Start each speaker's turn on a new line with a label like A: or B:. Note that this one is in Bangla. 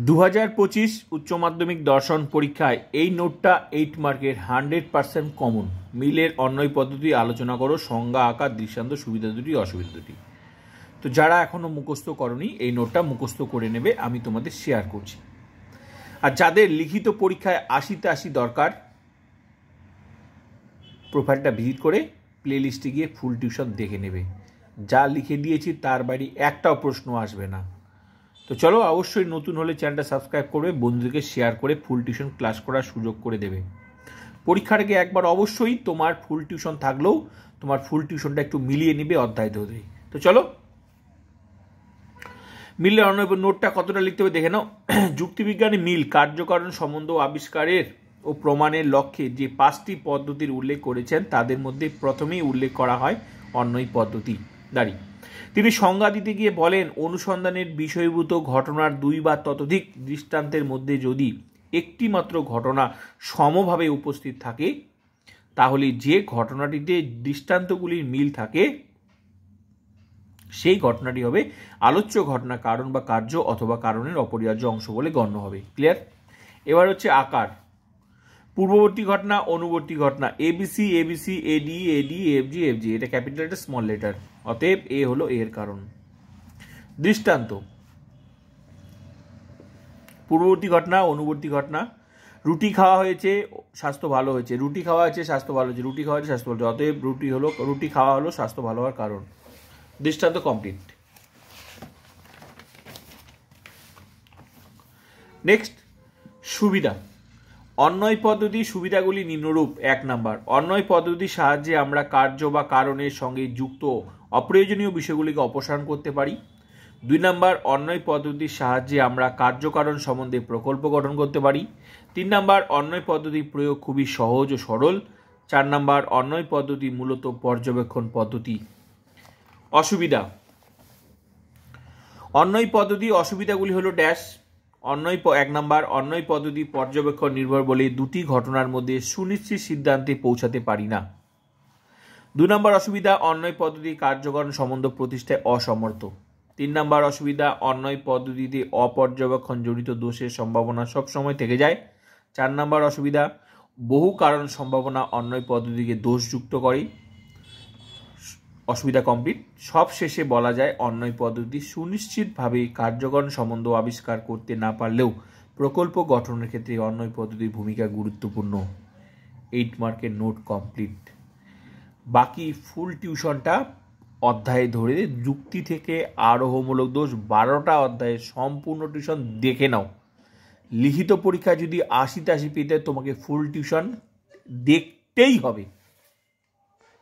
A: 2025 উচ্চ মাধ্যমিক দর্শন পরীক্ষায় এই নোটটা 8 মার্কের 100% কমন। মিলের অন্যয় পদ্ধতি আলোচনা করো, সংজ্ঞা, আকার, দৃষ্টান্ত, সুবিধা দুটি, অসুবিধা দুটি। তো যারা এখনো মুখস্থ করনি এই নোটটা মুখস্থ করে নেবে, আমি তোমাদের শেয়ার করছি। আর যাদের লিখিত পরীক্ষায় 80তে 80 দরকার, প্রোফাইলটা ভিজিট করে প্লে লিস্টে গিয়ে ফুল টিউশন দেখে নেবে। যা লিখে দিয়েছি তার বাইরে একটাও প্রশ্ন আসবে না। তো চলো, অবশ্যই নতুন হলে চ্যানেলটা সাবস্ক্রাইব করবে, বন্ধুদেরকে শেয়ার করে ফুল টিউশন ক্লাস করার সুযোগ করে দেবে। পরীক্ষার আগে একবার অবশ্যই তোমার ফুল টিউশন থাকলেও তোমার ফুল টিউশনটা একটু মিলিয়ে নিবে অধ্যায় ধরে। তো চলো, মিলের অন্যয় নোটটা কতটা লিখতে হবে দেখে নাও। যুক্তিবিজ্ঞানে মিল কার্যকারণ সম্বন্ধ আবিষ্কারের ও প্রমাণের লক্ষ্যে যে 5টি পদ্ধতির উল্লেখ করেছেন তাদের মধ্যে প্রথমেই উল্লেখ করা হয় অন্যয় পদ্ধতি দ্বারি। তিনি সংজ্ঞা দিতে গিয়ে বলেন, অনুসন্ধানের বিষয়ভূত ঘটনার 2 বা ততোধিক দৃষ্টান্তের মধ্যে যদি একটি মাত্র ঘটনা সমভাবে উপস্থিত থাকে তাহলে যে ঘটনাটিতে দৃষ্টান্তগুলির মিল থাকে সেই ঘটনাটি হবে আলোচ্য ঘটনা, কারণ বা কার্য অথবা কারণের অপরিহার্য অংশ বলে গণ্য হবে। ক্লিয়ার? এবার হচ্ছে আকার। পূর্ববর্তী ঘটনা, অনুবর্তী ঘটনা, এবিসি এবিসি, এডি এডি, এফজি এফজি, এটা ক্যাপিটাল লেটার স্মল লেটার, অতএব এ হলো এর কারণ। দৃষ্টান্ত। পূর্ববর্তী ঘটনা, অনুবর্তী ঘটনা। রুটি খাওয়া হয়েছে, স্বাস্থ্য ভালো হয়েছে। রুটি খাওয়া হয়েছে, স্বাস্থ্য ভালো হয়েছে। রুটি খাওয়া হয়েছে, স্বাস্থ্য ভালো হয়েছে, অতএব রুটি খাওয়া হলো স্বাস্থ্য ভালো হওয়ার কারণ। দৃষ্টান্ত কমপ্লিট। নেক্সট, সুবিধা। অন্যয় পদ্ধতির সুবিধাগুলি নিম্নরূপ। 1 নাম্বার, অন্যয় পদ্ধতির সাহায্যে আমরা কার্য বা কারণের সঙ্গে যুক্ত অপ্রয়োজনীয় বিষয়গুলিকে অপসারণ করতে পারি। 2 নাম্বার, অন্যয় পদ্ধতির সাহায্যে আমরা কার্যকারণ সম্বন্ধে প্রকল্প গঠন করতে পারি। 3 নাম্বার, অন্যয় পদ্ধতির প্রয়োগ খুবই সহজ ও সরল। 4 নাম্বার, অন্যয় পদ্ধতি মূলত পর্যবেক্ষণ পদ্ধতি। অসুবিধা। অন্যয় পদ্ধতি অসুবিধাগুলি হলো ড্যাশ। 1 নাম্বার, অন্যয় পদ্ধতি পর্যবেক্ষণ নির্ভর বলে দুটি ঘটনার মধ্যে সুনিশ্চিত সিদ্ধান্তে পৌঁছাতে পারি না। 2 নাম্বার অসুবিধা, অন্যয় পদ্ধতি কার্যকরণ সম্বন্ধ প্রতিষ্ঠায় অসমর্থ। 3 নাম্বার অসুবিধা, অন্যয় পদ্ধতিতে অপর্যবেক্ষণ জড়িত দোষের সম্ভাবনা সবসময় থেকে যায়। 4 নাম্বার অসুবিধা, বহু কারণ সম্ভাবনা অন্যয় পদ্ধতিকে দোষযুক্ত করে। অসুবিধা কমপ্লিট। সব শেষে বলা যায়, অন্যয় পদ্ধতি সুনিশ্চিতভাবে কার্যকরণ সম্বন্ধ আবিষ্কার করতে না পারলেও প্রকল্প গঠনের ক্ষেত্রে অন্যয় পদ্ধতির ভূমিকা গুরুত্বপূর্ণ। 8 মার্কের নোট কমপ্লিট। বাকি ফুল টিউশনটা অধ্যায়ে ধরে যুক্তি থেকে আরোহমূলক দোষ 12টা অধ্যায়ে সম্পূর্ণ টিউশন দেখে নাও। লিখিত পরীক্ষায় যদি 80তে 80 পেতে তোমাকে ফুল টিউশন দেখতেই হবে।